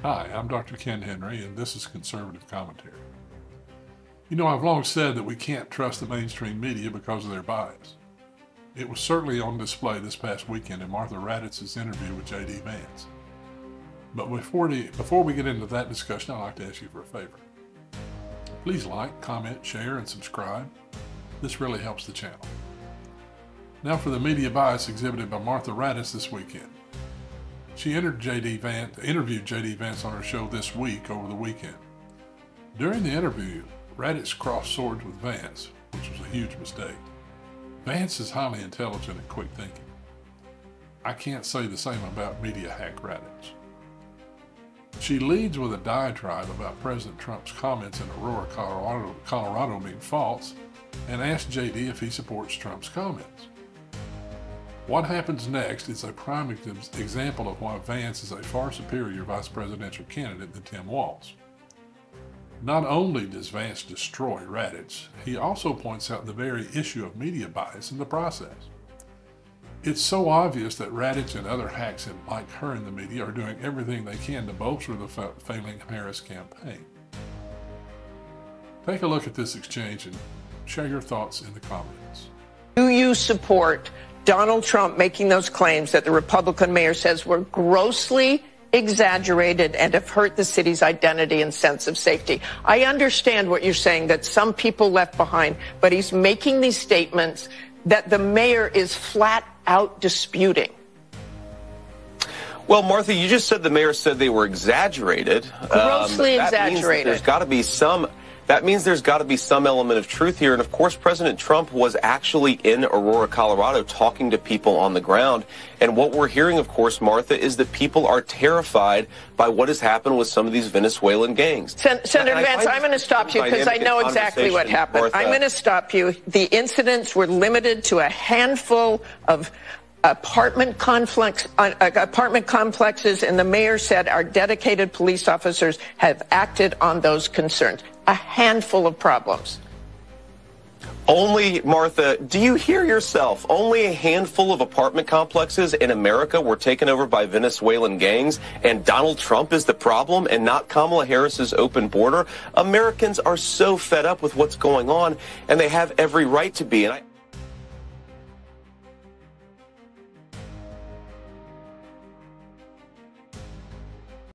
Hi, I'm Dr. Ken Henry, and this is Conservative Commentary. You know, I've long said that we can't trust the mainstream media because of their bias. It was certainly on display this past weekend in Martha Radadtz's interview with J.D. Vance. But before we get into that discussion, I'd like to ask you for a favor. Please like, comment, share, and subscribe. This really helps the channel. Now for the media bias exhibited by Martha Radadtz this weekend. She interviewed J.D. Vance on her show This Week over the weekend. During the interview, Radadtz crossed swords with Vance, which was a huge mistake. Vance is highly intelligent and quick thinking. I can't say the same about media hack Radadtz. She leads with a diatribe about President Trump's comments in Aurora, Colorado being false, and asks J.D. if he supports Trump's comments. What happens next is a prime example of why Vance is a far superior vice presidential candidate than Tim Walz. Not only does Vance destroy Radadtz, he also points out the very issue of media bias in the process. It's so obvious that Radadtz and other hacks like her in the media are doing everything they can to bolster the failing Harris campaign. Take a look at this exchange and share your thoughts in the comments. Do you support Donald Trump making those claims that the Republican mayor says were grossly exaggerated and have hurt the city's identity and sense of safety? I understand what you're saying, that some people left behind, but he's making these statements that the mayor is flat out disputing. Well, Martha, you just said the mayor said they were exaggerated. Grossly exaggerated. That means there's got to be some element of truth here. And of course, President Trump was actually in Aurora, Colorado, talking to people on the ground. And what we're hearing, of course, Martha, is that people are terrified by what has happened with some of these Venezuelan gangs. Senator Vance, I'm going to stop you because I know exactly what happened. Martha, I'm going to stop you. The incidents were limited to a handful of apartment complexes, and the mayor said our dedicated police officers have acted on those concerns. A handful of problems. Only, Martha, do you hear yourself? Only a handful of apartment complexes in America were taken over by Venezuelan gangs, and Donald Trump is the problem and not Kamala Harris's open border? Americans are so fed up with what's going on, and they have every right to be. And